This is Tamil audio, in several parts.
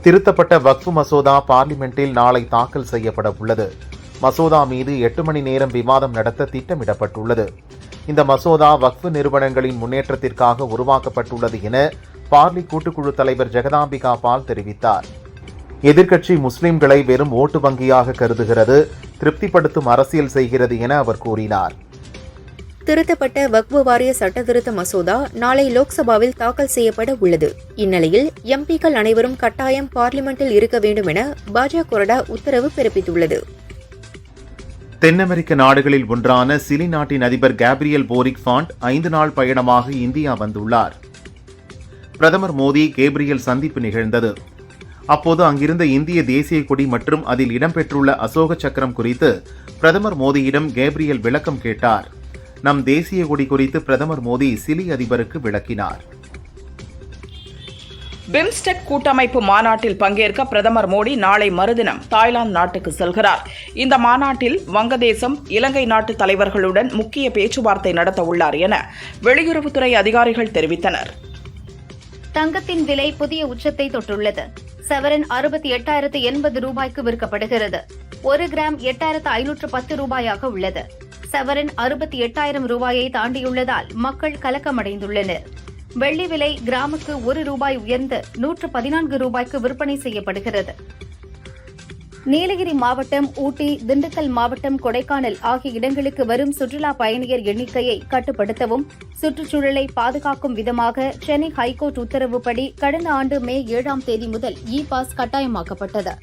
திருத்தப்பட்ட வக்ஃப் மசோதா பார்லிமெண்டில் நாளை தாக்கல் செய்யப்பட உள்ளது. மசோதா மீது 8 மணி நேரம் விவாதம் நடத்த திட்டமிடப்பட்டுள்ளது. இந்த மசோதா வக்ஃப் நிறுவனங்களின் முன்னேற்றத்திற்காக உருவாக்கப்பட்டுள்ளது என பார்லி கூட்டுக்குழு தலைவர் ஜெகதாம்பிகா பால் தெரிவித்தார். எதிர்க்கட்சி முஸ்லிம்களை வெறும் ஓட்டு வங்கியாக கருதுகிறது, திருப்திப்படுத்தும் அரசியல் செய்கிறது என அவர் கூறினார். திருத்தப்பட்ட வக்ஃப் வாரிய சட்ட திருத்த மசோதா நாளை லோக்சபாவில் தாக்கல் செய்யப்பட உள்ளது. இந்நிலையில் எம்பிக்கள் அனைவரும் கட்டாயம் பார்லிமெண்டில் இருக்க வேண்டும் என பாஜக கொறடா உத்தரவு பிறப்பித்துள்ளது. தென் அமெரிக்க நாடுகளில் ஒன்றான சிலி நாட்டின் அதிபர் கேப்ரியல் போரிக் ஃபாண்ட் 5 நாள் பயணமாக இந்தியா வந்துள்ளார். பிரதமர் மோடி கேப்ரியல் சந்திப்பு நிகழ்ந்தது. அப்போது அங்கிருந்த இந்திய தேசிய கொடி மற்றும் அதில் இடம்பெற்றுள்ள அசோக சக்கரம் குறித்து பிரதமர் மோடியிடம் கேப்ரியல் விளக்கம் கேட்டார். நம் தேசிய கொடி குறித்து பிரதமர் மோடி சிலி அதிபருக்கு விளக்கினார். பிம்ஸ்டெக் கூட்டமைப்பு மாநாட்டில் பங்கேற்க பிரதமர் மோடி நாளை மறுதினம் தாய்லாந்து நாட்டுக்கு செல்கிறார். இந்த மாநாட்டில் வங்கதேசம், இலங்கை நாட்டு தலைவர்களுடன் முக்கிய பேச்சுவார்த்தை நடத்த உள்ளார் என வெளியுறவுத்துறை அதிகாரிகள் தெரிவித்தனர். தங்கத்தின் விலை புதிய உச்சத்தை தொட்டுள்ளது. சவரன் 68,080 ரூபாய்க்கு விற்கப்படுகிறது. 1 கிராம் 8,510 ரூபாயாக உள்ளது. சவரன் 68,000 ரூபாயை தாண்டியுள்ளதால் மக்கள் கலக்கமடைந்துள்ளனர். வெள்ளி விலை கிராமுக்கு 1 ரூபாய் உயர்ந்து 114 ரூபாய்க்கு விற்பனை செய்யப்படுகிறது. நீலகிரி மாவட்டம், ஊட்டி, திண்டுக்கல் மாவட்டம், கொடைக்கானல் ஆகிய இடங்களுக்கு வரும் சுற்றுலா பயணியர் எண்ணிக்கையை கட்டுப்படுத்தவும் சுற்றுச்சூழலை பாதுகாக்கும் விதமாக சென்னை ஹைகோர்ட் உத்தரவுப்படி கடந்த ஆண்டு மே 7ஆம் தேதி முதல் பாஸ் கட்டாயமாக்கப்பட்டது.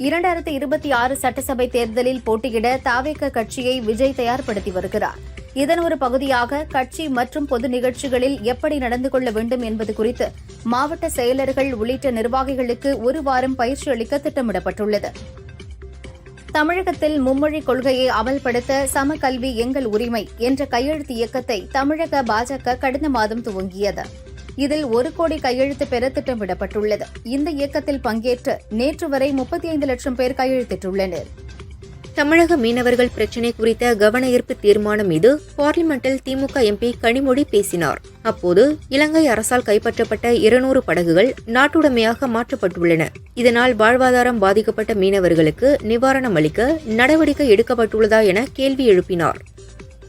2026 சட்டசபை தேர்தலில் போட்டியிட தவேக கட்சியை விஜய் தயார்படுத்தி வருகிறார். இதன் ஒரு பகுதியாக கட்சி மற்றும் பொது நிகழ்ச்சிகளில் எப்படி நடந்து கொள்ள வேண்டும் என்பது குறித்து மாவட்ட செயலர்கள் உள்ளிட்ட நிர்வாகிகளுக்கு 1 வாரம் பயிற்சி அளிக்க திட்டமிடப்பட்டுள்ளது. தமிழகத்தில் மும்மொழிக் கொள்கையை அமல்படுத்த சம கல்வி எங்கள் உரிமை என்ற கையெழுத்து இயக்கத்தை தமிழக பாஜக கடந்த மாதம் துவங்கியது. இதில் 1 கோடி கையெழுத்து பெற திட்டமிடப்பட்டுள்ளது. இந்த இயக்கத்தில் பங்கேற்று நேற்று வரை 35 லட்சம் பேர் கையெழுத்திட்டுள்ளனர். தமிழக மீனவர்கள் பிரச்சினை குறித்த கவன ஈர்ப்பு தீர்மானம் மீது பார்லிமெண்டில் திமுக எம்பி கனிமொழி பேசினார். அப்போது இலங்கை அரசால் கைப்பற்றப்பட்ட 200 படகுகள் நாட்டுடைமையாக மாற்றப்பட்டுள்ளன. இதனால் வாழ்வாதாரம் பாதிக்கப்பட்ட மீனவர்களுக்கு நிவாரணம் அளிக்க நடவடிக்கை எடுக்கப்பட்டுள்ளதா என கேள்வி எழுப்பினார்.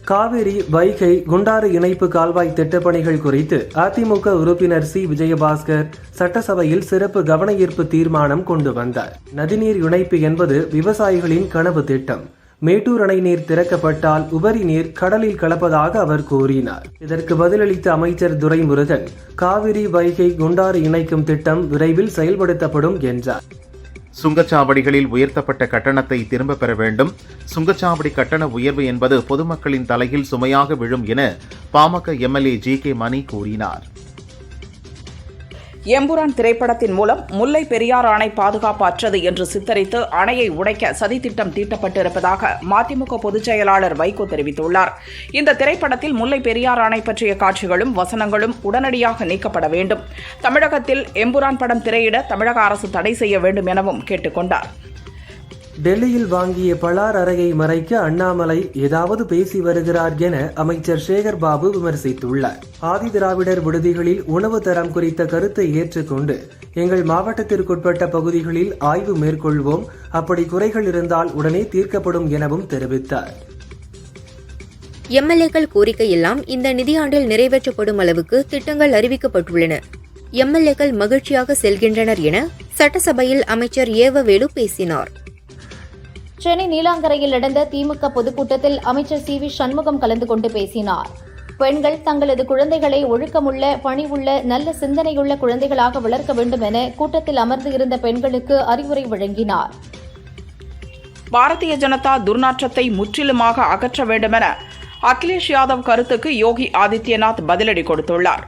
காவிரி, வைகை, குண்டாறு இணைப்பு கால்வாய் திட்டப்பணிகள் குறித்து அதிமுக உறுப்பினர் சி. விஜயபாஸ்கர் சட்டசபையில் சிறப்பு கவன ஈர்ப்பு தீர்மானம் கொண்டு வந்தார். நதிநீர் இணைப்பு என்பது விவசாயிகளின் கனவு திட்டம். மேட்டூர் அணை நீர் திறக்கப்பட்டால் உபரி நீர் கடலில் கலப்பதாக அவர் கூறினார். இதற்கு பதிலளித்த அமைச்சர் துரைமுருகன், காவிரி, வைகை, குண்டாறு இணைக்கும் திட்டம் விரைவில் செயல்படுத்தப்படும் என்றார். சுங்கச்சாவடிகளில் உயர்த்தப்பட்ட கட்டணத்தை திரும்பப் பெற வேண்டும். சுங்கச்சாவடி கட்டண உயர்வு என்பது பொதுமக்களின் தலையில் சுமையாக விழும் என பாமக எம்எல்ஏ ஜி.கே. மணி கூறினார். எம்புரான் திரைப்படத்தின் மூலம் முல்லை பெரியாறு அணை பாதுகாப்பு அற்றது என்று சித்தரித்து அணையை உடைக்க சதித்திட்டம் தீட்டப்பட்டிருப்பதாக மதிமுக பொதுச் செயலாளர் வைகோ தெரிவித்துள்ளார். இந்த திரைப்படத்தில் முல்லை பெரியாறு அணை பற்றிய காட்சிகளும் வசனங்களும் உடனடியாக நீக்கப்பட வேண்டும். தமிழகத்தில் எம்புரான் படம் திரையிட தமிழக அரசு தடை செய்ய வேண்டும் எனவும் கேட்டுக் கொண்டார். டெல்லியில் வாங்கிய பலார் அறையை மறைக்க அண்ணாமலை ஏதாவது பேசி வருகிறார் என அமைச்சர் சேகர் பாபு விமர்சித்துள்ளார். ஆதி திராவிடர் விடுதிகளில் உணவு தரம் குறித்த கருத்தை ஏற்றுக்கொண்டு எங்கள் மாவட்டத்திற்குட்பட்ட பகுதிகளில் ஆய்வு மேற்கொள்வோம். அப்படி குறைகள் இருந்தால் உடனே தீர்க்கப்படும் எனவும் தெரிவித்தார். எம்எல்ஏக்கள் கோரிக்கை எல்லாம் இந்த நிதியாண்டில் நிறைவேற்றப்படும் அளவுக்கு திட்டங்கள் அறிவிக்கப்பட்டுள்ளன. எம்எல்ஏக்கள் மகிழ்ச்சியாக செல்கின்றனர் என சட்டசபையில் அமைச்சர் ஏவவேலு பேசினார். சென்னை நீலாங்கரையில் நடந்த திமுக பொதுக்கூட்டத்தில் அமைச்சர் சி. வி. சண்முகம் கலந்து கொண்டு பேசினார். பெண்கள் தங்களது குழந்தைகளை ஒழுக்கமுள்ள, பணிவுள்ள, நல்ல சிந்தனையுள்ள குழந்தைகளாக வளர்க்க வேண்டும் என கூட்டத்தில் அமர்ந்து இருந்த பெண்களுக்கு அறிவுரை வழங்கினார். பாரதிய ஜனதா துர்நாற்றத்தை முற்றிலுமாக அகற்ற வேண்டுமென அகிலேஷ் யாதவ் கருத்துக்கு யோகி ஆதித்யநாத் பதிலடி கொடுத்துள்ளார்.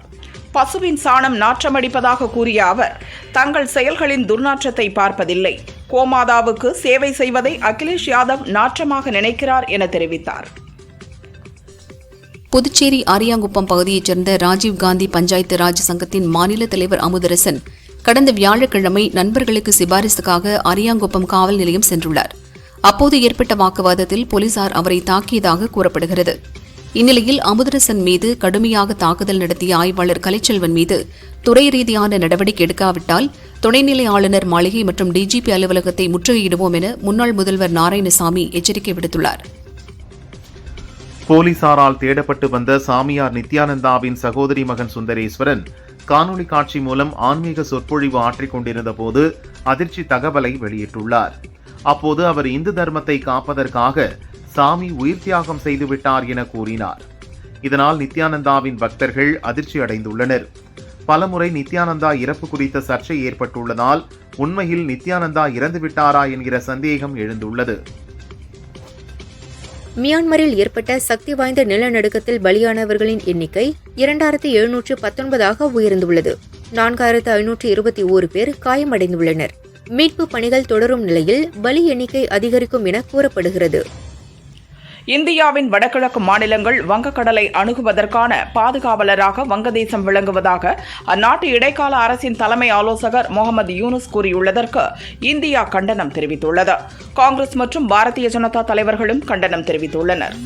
பசுவின் சாணம் நாற்றமடிப்பதாக கூறிய அவர், தங்கள் செயல்களின் துர்நாற்றத்தை பார்ப்பதில்லை. கோமாதாவுக்கு சேவை செய்வதை அகிலேஷ் யாதவ் நாற்றமாக நினைக்கிறார் என தெரிவித்தார். புதுச்சேரி ஆரியாங்குப்பம் பகுதியைச் சேர்ந்த ராஜீவ்காந்தி பஞ்சாயத்து ராஜ் சங்கத்தின் மாநில தலைவர் அமுதரசன் கடந்த வியாழக்கிழமை நண்பர்களுக்கு சிபாரிசுக்காக ஆரியாங்குப்பம் காவல் நிலையம் சென்றுள்ளார். அப்போது ஏற்பட்ட வாக்குவாதத்தில் போலீசார் அவரை தாக்கியதாக கூறப்படுகிறது. இந்நிலையில் அமுதரசன் மீது கடுமையாக தாக்குதல் நடத்திய ஆய்வாளர் கலைச்செல்வன் மீது துறை ரீதியான நடவடிக்கை எடுக்காவிட்டால் துணைநிலை ஆளுநர் மாளிகை மற்றும் டிஜிபி அலுவலகத்தை முற்றுகையிடுவோம் என முன்னாள் முதல்வர் நாராயணசாமி எச்சரிக்கை விடுத்துள்ளார். போலீசாரால் தேடப்பட்டு வந்த சாமியார் நித்யானந்தாவின் சகோதரி மகன் சுந்தரேஸ்வரன் காணொலி காட்சி மூலம் ஆன்மீக சொற்பொழிவு ஆற்றிக் கொண்டிருந்த போது அதிர்ச்சி தகவலை வெளியிட்டுள்ளார். அப்போது அவர் இந்து தர்மத்தை காப்பதற்காக சாமி உயிர் தியாகம் செய்துவிட்டார் என கூறினார். இதனால் நித்யானந்தாவின் பக்தர்கள் அதிர்ச்சி அடைந்துள்ளனர். பலமுறை நித்யானந்தா இறப்பு குறித்த சர்ச்சை ஏற்பட்டுள்ளதால் உண்மையில் நித்யானந்தா இறந்துவிட்டாரா என்கிற சந்தேகம் எழுந்துள்ளது. மியான்மரில் ஏற்பட்ட சக்தி வாய்ந்த நிலநடுக்கத்தில் பலியானவர்களின் எண்ணிக்கை 2719 உயர்ந்துள்ளது. 4521 பேர் காயமடைந்துள்ளனர். மீட்பு பணிகள் தொடரும் நிலையில் பலி எண்ணிக்கை அதிகரிக்கும் என கூறப்படுகிறது. இந்தியாவின் வடகிழக்கு மாநிலங்கள் வங்கக்கடலை அணுகுவதற்கான பாதுகாவலராக வங்கதேசம் விளங்குவதாக அந்நாட்டு இடைக்கால அரசின் தலைமை ஆலோசகர் முகமது யூனுஸ் கூறியுள்ளதற்கு இந்தியா கண்டனம் தெரிவித்துள்ளது. காங்கிரஸ் மற்றும் பாரதிய ஜனதா தலைவர்களும் கண்டனம் தெரிவித்துள்ளனர்.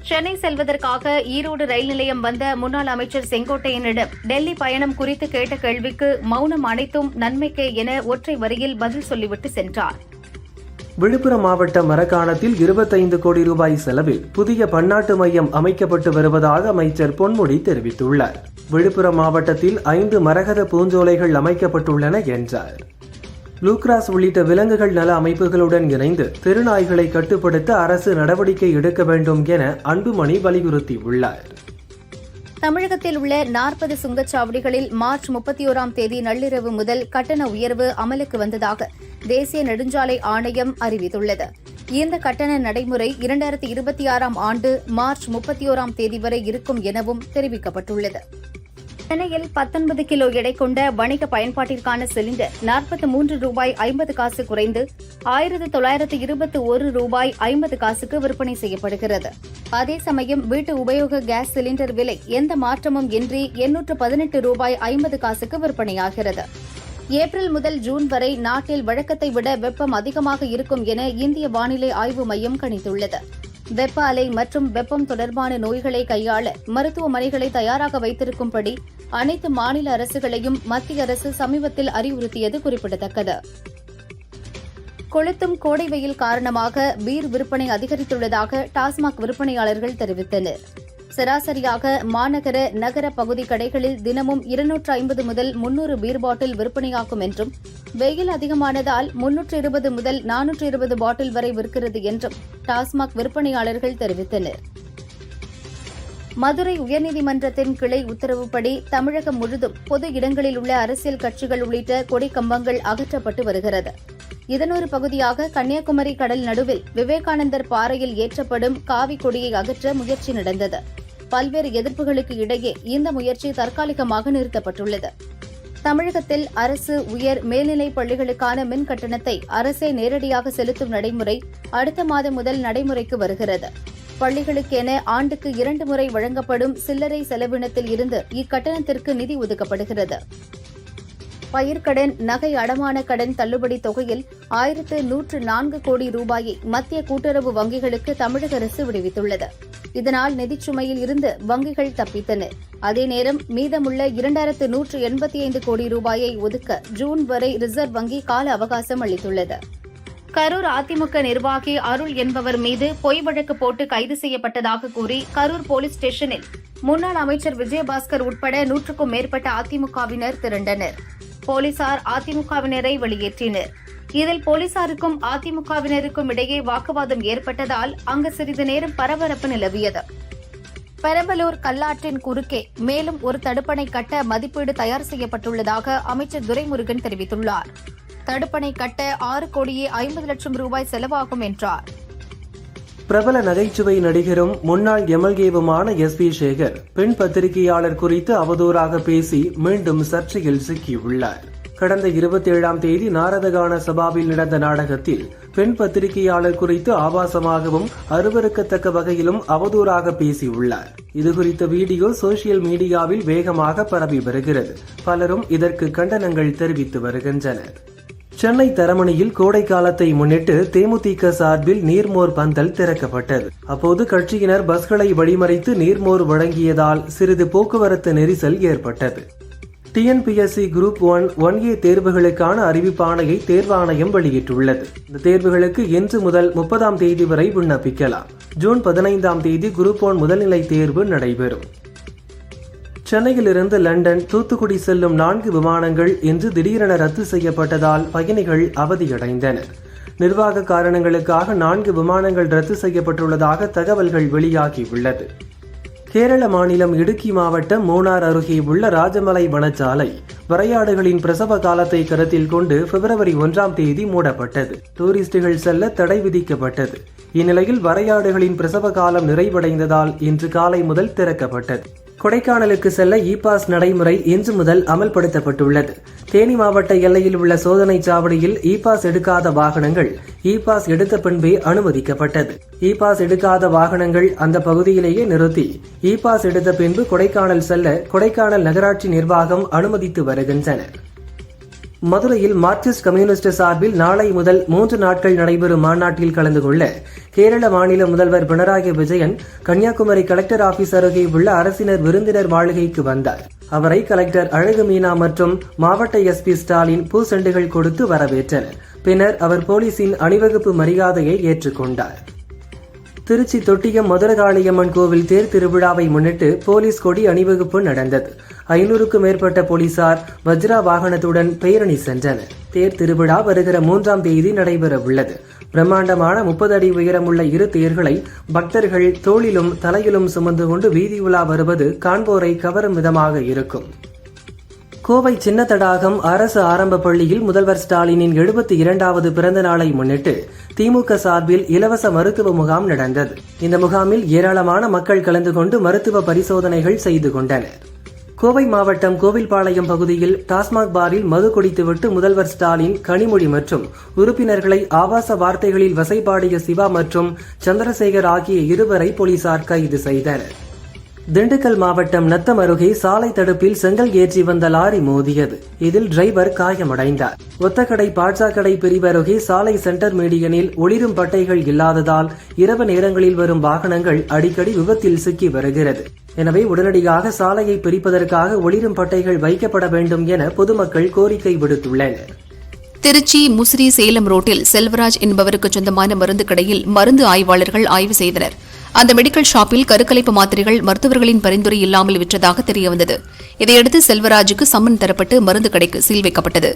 சென்னை செல்வதற்காக ஈரோடு ரயில் நிலையம் வந்த முன்னாள் அமைச்சர் செங்கோட்டையனிடம் டெல்லி பயணம் குறித்து கேட்ட கேள்விக்கு மௌனம் அனைத்தும் நன்மைக்கே என ஒற்றை வரியில் பதில் சொல்லிவிட்டு சென்றார். விழுப்புரம் மாவட்டம் மரக்காணத்தில் 25 கோடி ரூபாய் செலவில் புதிய பன்னாட்டு மையம் அமைக்கப்பட்டு வருவதாக அமைச்சர் பொன்முடி தெரிவித்துள்ளார். விழுப்புரம் மாவட்டத்தில் 5 மரகத பூஞ்சோலைகள் அமைக்கப்பட்டுள்ளன என்றார். ப்ளூகிராஸ் உள்ளிட்ட விலங்குகள் நல அமைப்புகளுடன் இணைந்து தெருநாய்களை கட்டுப்படுத்த அரசு நடவடிக்கை எடுக்க வேண்டும் என அன்புமணி வலியுறுத்தியுள்ளார். தமிழகத்தில் உள்ள 40 சுங்கச்சாவடிகளில் மார்ச் 31ஆம் தேதி நள்ளிரவு முதல் கட்டண உயர்வு அமலுக்கு வந்ததாக தேசிய நெடுஞ்சாலை ஆணையம் அறிவித்துள்ளது. இந்த கட்டண நடைமுறை 2026ஆம் ஆண்டு மார்ச் 31ஆம் தேதி வரை இருக்கும் எனவும் தெரிவிக்கப்பட்டுள்ளது. சென்னையில் 19 கிலோ எடை கொண்ட வணிக பயன்பாட்டிற்கான சிலிண்டர் 43 ரூபாய் 50 காசு குறைந்து 1921 ரூபாய் 50 காசுக்கு விற்பனை செய்யப்படுகிறது. அதே சமயம் வீட்டு உபயோக கேஸ் சிலிண்டர் விலை எந்த மாற்றமும் இன்றி 818 ரூபாய் 50 காசுக்கு விற்பனையாகிறது. ஏப்ரல் முதல் ஜூன் வரை நாட்டில் வழக்கத்தை விட வெப்பம் அதிகமாக இருக்கும் என இந்திய வானிலை ஆய்வு மையம் கணித்துள்ளது. வெப்ப அலை மற்றும் வெப்பம் தொடர்பான நோய்களை கையாள மருத்துவமனைகளை தயாராக வைத்திருக்கும்படி அனைத்து மாநில அரசுகளையும் மத்திய அரசு சமீபத்தில் அறிவுறுத்தியது குறிப்பிடத்தக்கது. கொளுத்தும் கோடை வெயில் காரணமாக பீர் விற்பனை அதிகரித்துள்ளதாக டாஸ்மாக் விற்பனையாளர்கள் தெரிவித்தனர். சராசரியாக மாநகர நகர பகுதி கடைகளில் தினமும் 250 முதல் 300 பீர் பாட்டில் விற்பனையாகும் என்றும் வெயில் அதிகமானதால் 320 முதல் 420 பாட்டில் வரை விற்கிறது என்றும் டாஸ்மாக் விற்பனையாளர்கள் தெரிவித்தனர். மதுரை உயர்நீதிமன்றத்தின் கிளை உத்தரவுப்படி தமிழகம் முழுதும் பொது இடங்களில் உள்ள அரசியல் கட்சிகள் உள்ளிட்ட கொடி கம்பங்கள் அகற்றப்பட்டு வருகிறது. இதன் ஒரு பகுதியாக கன்னியாகுமரி கடல் நடுவில் விவேகானந்தர் பாறையில் ஏற்றப்படும் காவி கொடியை அகற்ற முயற்சி நடந்தது. பல்வேறு எதிர்ப்புகளுக்கு இடையே இந்த முயற்சி தற்காலிகமாக நிறுத்தப்பட்டுள்ளது. தமிழகத்தில் அரசு உயர் மேல்நிலைப் பள்ளிகளுக்கான மின் கட்டணத்தை அரசே நேரடியாக செலுத்தும் நடைமுறை அடுத்த மாதம் முதல் நடைமுறைக்கு வருகிறது. பள்ளிகளுக்கென ஆண்டுக்கு 2 முறை வழங்கப்படும் சில்லறை செலவினத்தில் இருந்து இக்கட்டணத்திற்கு நிதி ஒதுக்கப்படுகிறது. பயிர்க்கடன், நகை அடமான கடன் தள்ளுபடி தொகையில் 1104 கோடி ரூபாயை மத்திய கூட்டுறவு வங்கிகளுக்கு தமிழக அரசு விடுவித்துள்ளது. இதனால் நிதிச்சுமையில் இருந்து வங்கிகள் தப்பித்தன. அதே நேரம் மீதமுள்ள 2185 கோடி ரூபாயை ஒதுக்க ஜூன் வரை ரிசர்வ் வங்கி கால அவகாசம் அளித்துள்ளது. கரூர் அதிமுக நிர்வாகி அருள் என்பவர் மீது பொய் வழக்கு போட்டு கைது செய்யப்பட்டதாக கூறி கரூர் போலீஸ் ஸ்டேஷனில் முன்னாள் அமைச்சர் விஜயபாஸ்கர் உட்பட 100க்கும் மேற்பட்ட அதிமுகவினர் திரண்டனர். போலீசார் அதிமுகவினரை வெளியேற்றினர். இதில் போலீசாருக்கும் அதிமுகவினருக்கும் இடையே வாக்குவாதம் ஏற்பட்டதால் அங்கு சிறிது நேரம் பரபரப்பு நிலவியது. பெரம்பலூர் கல்லாற்றின் குறுக்கே மேலும் ஒரு தடுப்பணை கட்ட மதிப்பீடு தயார் செய்யப்பட்டுள்ளதாக அமைச்சர் துரைமுருகன் தெரிவித்துள்ளார். தடுப்பணை கட்ட 6 கோடியே 50 லட்சம் ரூபாய் செலவாகும் என்றார். பிரபல நகைச்சுவை நடிகரும் முன்னாள் எம்எல்ஏவுமான SP சேகர் பெண் பத்திரிகையாளர் குறித்து அவதூறாக பேசி மீண்டும் சர்ச்சையில் சிக்கியுள்ளார். கடந்த 27ஆம் தேதி நாரதகான சபாவில் நடந்த நாடகத்தில் பெண் பத்திரிகையாளர் குறித்து ஆபாசமாகவும் அருவருக்கத்தக்க வகையிலும் அவதூறாக பேசியுள்ளார். இதுகுறித்த வீடியோ சோசியல் மீடியாவில் வேகமாக பரவி வருகிறது. பலரும் இதற்கு கண்டனங்கள் தெரிவித்து வருகின்றனர். சென்னை தரமணியில் கோடை காலத்தை முன்னிட்டு தேமுதிக சார்பில் நீர்மோர் பந்தல் திறக்கப்பட்டது. அப்போது கட்சியினர் பஸ்களை வழிமறித்து நீர்மோர் வழங்கியதால் சிறிது போக்குவரத்து நெரிசல் ஏற்பட்டது. டிஎன்பிஎஸ்சி குரூப் 1A தேர்வுகளுக்கான அறிவிப்பாணையை தேர்வாணையம் வெளியிட்டுள்ளது. இந்த தேர்வுகளுக்கு இன்று முதல் 30ஆம் தேதி வரை விண்ணப்பிக்கலாம். ஜூன் 15ஆம் தேதி குரூப் 1 முதல்நிலை தேர்வு நடைபெறும். சென்னையிலிருந்து லண்டன், தூத்துக்குடி செல்லும் 4 விமானங்கள் இன்று திடீரென ரத்து செய்யப்பட்டதால் பயணிகள் அவதியடைந்தனர். நிர்வாக காரணங்களுக்காக 4 விமானங்கள் ரத்து செய்யப்பட்டுள்ளதாக தகவல்கள் வெளியாகியுள்ளது. கேரள மாநிலம் இடுக்கி மாவட்டம் மூணார் அருகே உள்ள ராஜமலை வனச்சாலை வரையாடுகளின் பிரசவ காலத்தை கருத்தில் கொண்டு பிப்ரவரி 1ஆம் தேதி மூடப்பட்டது. டூரிஸ்டுகள் செல்ல தடை விதிக்கப்பட்டது. இந்நிலையில் வரையாடுகளின் பிரசவ காலம் நிறைவடைந்ததால் இன்று காலை முதல் திறக்கப்பட்டது. கொடைக்கானலுக்கு செல்ல இ-பாஸ் நடைமுறை இன்று முதல் அமல்படுத்தப்பட்டுள்ளது. தேனி மாவட்ட எல்லையில் உள்ள சோதனை சாவடியில் இ-பாஸ் எடுக்காத வாகனங்கள் இ-பாஸ் எடுத்த பின்பே அனுமதிக்கப்பட்டது. இ-பாஸ் எடுக்காத வாகனங்கள் அந்த பகுதியிலேயே நிறுத்தி இ-பாஸ் எடுத்த பின்பு கொடைக்கானல் செல்ல கொடைக்கானல் நகராட்சி நிர்வாகம் அனுமதித்து வருகின்றனர். மதுரையில் மார்க்சிஸ்ட் கம்யூனிஸ்ட் சார்பில் நாளை முதல் 3 நாட்கள் நடைபெறும் மாநாட்டில் கலந்து கொள்ள கேரள மாநில முதல்வர் பினராயி விஜயன் கன்னியாகுமரி கலெக்டர் ஆபீஸ் அருகே உள்ள அரசினர் விருந்தினர் மாளிகைக்கு வந்தார். அவரை கலெக்டர் அழகு மீனா மற்றும் மாவட்ட எஸ்பி ஸ்டாலின் பூசெண்டுகள் கொடுத்து வரவேற்றனர். பின்னர் அவர் போலீசின் அணிவகுப்பு மரியாதையை ஏற்றுக்கொண்டார். திருச்சி தொட்டியம் மதுரகாளியம்மன் கோவில் தேர் திருவிழாவை முன்னிட்டு போலீஸ் கொடி அணிவகுப்பு நடந்தது. 500க்கும் மேற்பட்ட போலீசார் வஜ்ரா வாகனத்துடன் பேரணி சென்றனர். தேர் திருவிழா வருகிற 3ஆம் தேதி நடைபெற உள்ளது. பிரம்மாண்டமான 30 அடி உயரமுள்ள 2 தேர்களை பக்தர்கள் தோளிலும் தலையிலும் சுமந்து கொண்டு வீதி உலா வருவது காண்போரை கவரும் விதமாக இருக்கும். கோவை சின்ன தடாகம் அரசு ஆரம்ப பள்ளியில் முதல்வர் ஸ்டாலினின் 72வது பிறந்த நாளை முன்னிட்டு திமுக சார்பில் இலவச மருத்துவ முகாம் நடந்தது. இந்த முகாமில் ஏராளமான மக்கள் கலந்து கொண்டு மருத்துவ பரிசோதனைகள் செய்து கொண்டனர். கோவை மாவட்டம் கோவில்பாளையம் பகுதியில் டாஸ்மாக் பாரில் மது குடித்துவிட்டு முதல்வர் ஸ்டாலின், கனிமொழி மற்றும் உறுப்பினர்களை ஆபாச வார்த்தைகளில் வசைபாடிய சிவா மற்றும் சந்திரசேகர் ஆகிய 2 பேரை போலீசார் கைது செய்தனர். திண்டுக்கல் மாவட்டம் நத்தம் அருகே சாலை தடுப்பில் செங்கல் ஏற்றி வந்த லாரி மோதியது. இதில் டிரைவர் காயமடைந்தார். ஒத்தக்கடை பாட்சாக்கடை பிரிவு அருகே சாலை சென்டர் மீடியனில் ஒளிரும் பட்டைகள் இல்லாததால் இரவு நேரங்களில் வரும் வாகனங்கள் அடிக்கடி விபத்தில் சிக்கி வருகிறது. எனவே உடனடியாக சாலையை பிரிப்பதற்காக ஒளிரும் பட்டைகள் வைக்கப்பட வேண்டும் என பொதுமக்கள் கோரிக்கை விடுத்துள்ளனர். திருச்சி முசிறி சேலம் ரோட்டில் செல்வராஜ் என்பவருக்கு சொந்தமான மருந்து கடையில் மருந்து ஆய்வாளர்கள் ஆய்வு செய்தனர். அந்த மெடிக்கல் ஷாப்பில் கருக்கலைப்பு மாத்திரைகள் மருத்துவர்களின் பரிந்துரை இல்லாமல் விற்றதாக தெரியவந்தது. இதையடுத்து செல்வராஜுக்கு சம்மன் தரப்பட்டு மருந்து கடைக்கு சீல் வைக்கப்பட்டது.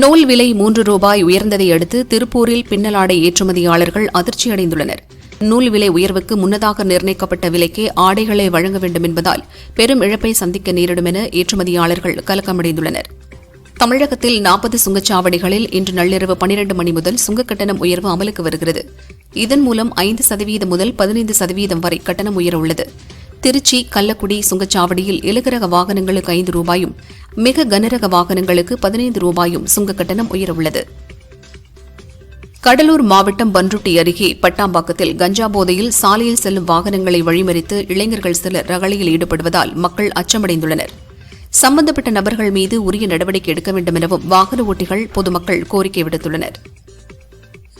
நூல் விலை ₹3 உயர்ந்ததை அடுத்து திருப்பூரில் பின்னலாடை ஏற்றுமதியாளர்கள் அதிர்ச்சியடைந்துள்ளனர். நூல் விலை உயர்வுக்கு முன்னதாக நிர்ணயிக்கப்பட்ட விலைக்கே ஆடைகளை வழங்க வேண்டும் என்பதால் பெரும் இழப்பை சந்திக்க நேரிடும் என ஏற்றுமதியாளர்கள் கலக்கமடைந்துள்ளனர். தமிழகத்தில் 40 சுங்கச்சாவடிகளில் இன்று நள்ளிரவு 12 மணி முதல் சுங்கக் கட்டணம் உயர்வு அமலுக்கு வருகிறது. இதன் மூலம் 5% முதல் 15% வரை கட்டணம் உயர உள்ளது. திருச்சி, கள்ளக்குடி சுங்கச்சாவடியில் இலகுரக வாகனங்களுக்கு ₹5, மிக கனரக வாகனங்களுக்கு ₹15 சுங்கக் கட்டணம் உயரவுள்ளது. கடலூர் மாவட்டம் பன்ருட்டி அருகே பட்டாம்பாக்கத்தில் கஞ்சா போதையில் சாலையில் செல்லும் வாகனங்களை வழிமறித்து இளைஞர்கள் சிலர் ரகளையில் ஈடுபடுவதால் மக்கள் அச்சமடைந்துள்ளனர். சம்பந்தப்பட்ட நபர்கள் மீது உரிய நடவடிக்கை எடுக்க வேண்டும் எனவும் வாகன ஓட்டிகள், பொதுமக்கள் கோரிக்கை விடுத்துள்ளனர்.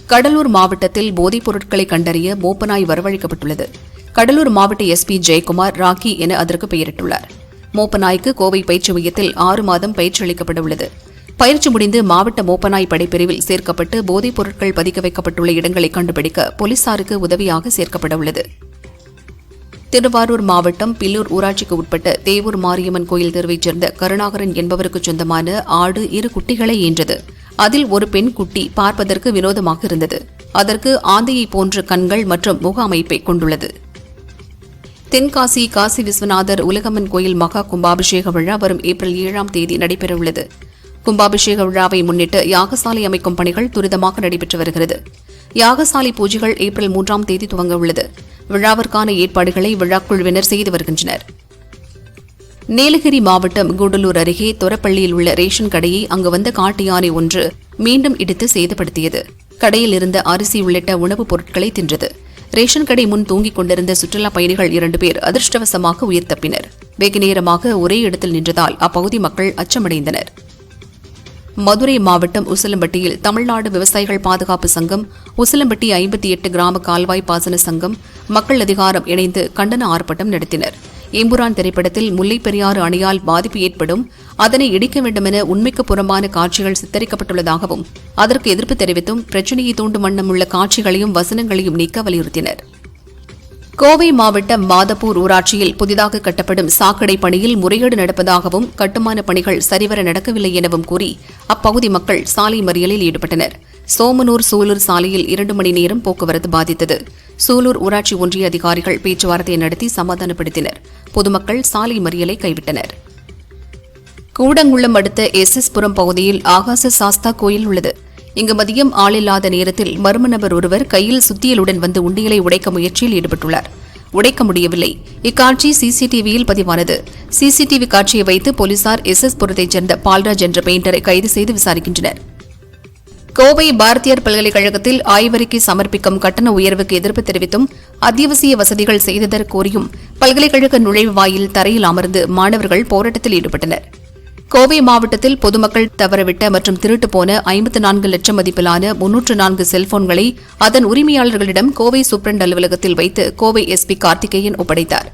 கடலூர் மாவட்டத்தில் போதைப் பொருட்களை கண்டறிய மோப்பநாய் வரவழைக்கப்பட்டுள்ளது. கடலூர் மாவட்ட எஸ்பி ஜெயக்குமார் ராக்கி என அதற்கு பெயரிட்டுள்ளார். மோப்பநாய்க்கு கோவை பயிற்சி மையத்தில் 6 மாதம் பயிற்சி அளிக்கப்பட உள்ளது. பயிற்சி முடிந்து மாவட்ட மோப்பநாய் படைப்பிரிவில் சேர்க்கப்பட்டு போதைப் பொருட்கள் பதிக்க வைக்கப்பட்டுள்ள இடங்களை கண்டுபிடிக்க போலீசாருக்கு உதவியாக சேர்க்கப்பட உள்ளது. திருவாரூர் மாவட்டம் பில்லூர் ஊராட்சிக்கு உட்பட்ட தேவூர் மாரியம்மன் கோயில் தெருவைச் சேர்ந்த கருணாகரன் என்பவருக்கு சொந்தமான ஆடு 2 குட்டிகளை ஈன்றது. அதில் ஒரு பெண் குட்டி பார்ப்பதற்கு வினோதமாக இருந்தது. அதற்கு ஆந்தையை போன்ற கண்கள் மற்றும் முக அமைப்பை கொண்டுள்ளது. தென்காசி காசி விஸ்வநாதர் உலகம்மன் கோயில் மகா கும்பாபிஷேக விழா வரும் ஏப்ரல் 7ஆம் தேதி நடைபெறவுள்ளது. கும்பாபிஷேக விழாவை முன்னிட்டு யாகசாலை அமைக்கும் பணிகள் துரிதமாக நடைபெற்று வருகிறது. யாகசாலை பூஜைகள் ஏப்ரல் 3ஆம் தேதி துவங்க உள்ளது. விழாவிற்கான ஏற்பாடுகளை விழாக்குழுவினர் செய்து வருகின்றனர். நீலகிரி மாவட்டம் கூடலூர் அருகே தொரப்பள்ளியில் உள்ள ரேஷன் கடையை அங்கு வந்த காட்டு யானை ஒன்று மீண்டும் இடித்து சேதப்படுத்தியது. கடையில் இருந்த அரிசி உள்ளிட்ட உணவுப் பொருட்களை தின்றது. ரேஷன் கடை முன் தூங்கிக் கொண்டிருந்த சுற்றுலாப் பயணிகள் 2 பேர் அதிர்ஷ்டவசமாக உயிர் தப்பினர். வெகு நேரமாக ஒரே இடத்தில் நின்றதால் அப்பகுதி மக்கள் அச்சமடைந்தனர். மதுரை மாவட்டம் உசிலம்பட்டியில் தமிழ்நாடு விவசாயிகள் பாதுகாப்பு சங்கம், உசிலம்பட்டி 58 கிராம கால்வாய் பாசன சங்கம், மக்கள் அதிகாரம் இணைந்து கண்டன ஆர்ப்பாட்டம் நடத்தினர். எம்புரான் திரைப்படத்தில் முல்லைப் பெரியாறு அணையால் பாதிப்பு ஏற்படும், அதனை இடிக்க வேண்டுமென உண்மைக்கு புறம்பான காட்சிகள் சித்தரிக்கப்பட்டுள்ளதாகவும் அதற்கு எதிர்ப்பு தெரிவித்தும் பிரச்சினையை தூண்டும் வண்ணம் உள்ள காட்சிகளையும் வசனங்களையும் நீக்க வலியுறுத்தினர். கோவை மாவட்டம் மாதப்பூர் ஊராட்சியில் புதிதாக கட்டப்படும் சாக்கடை பணியில் முறைகேடு நடப்பதாகவும் கட்டுமான பணிகள் சரிவர நடக்கவில்லை எனவும் கூறி அப்பகுதி மக்கள் சாலை மறியலில் ஈடுபட்டனர். சோமனூர் சூலூர் சாலையில் 2 மணி நேரம் போக்குவரத்து பாதித்தது. சூலூர் ஊராட்சி ஒன்றிய அதிகாரிகள் பேச்சுவார்த்தை நடத்தி சமாதானப்படுத்தினர். பொதுமக்கள் சாலை மறியலை கைவிட்டனர். கூடங்குளம் அடுத்த எஸ் புரம் பகுதியில் ஆகாச சாஸ்தா கோயில் உள்ளது. இங்கு மதியம் ஆளில்லாத நேரத்தில் மர்ம நபர் ஒருவர் கையில் சுத்தியலுடன் வந்து உண்டியலை உடைக்க முயற்சியில் ஈடுபட்டுள்ளார். உடைக்க முடியவில்லை. இக்காட்சி சிசிடிவியில் பதிவானது. சிசிடிவி காட்சியை வைத்து போலீசார் எஸ் புரத்தைச் சேர்ந்த பால்ராஜ் என்ற பெயிண்டரை கைது செய்து விசாரிக்கின்றனர். கோவை பாரதியார் பல்கலைக்கழகத்தில் ஆய்வறிக்கை சமர்ப்பிக்கும் கட்டண உயர்வுக்கு எதிர்ப்பு தெரிவித்தும் அத்தியாவசிய வசதிகள் செய்ததற்கு கோரியும் பல்கலைக்கழக நுழைவு வாயில் தரையில் அமர்ந்து மாணவர்கள் போராட்டத்தில் ஈடுபட்டனர். கோவை மாவட்டத்தில் பொதுமக்கள் தவறவிட்ட மற்றும் திருட்டு போன 54 லட்சம் மதிப்பிலான 304 செல்போன்களை அதன் உரிமையாளர்களிடம் கோவை சூப்பரண்ட் அலுவலகத்தில் வைத்து கோவை எஸ்பி கார்த்திகேயன் ஒப்படைத்தார்.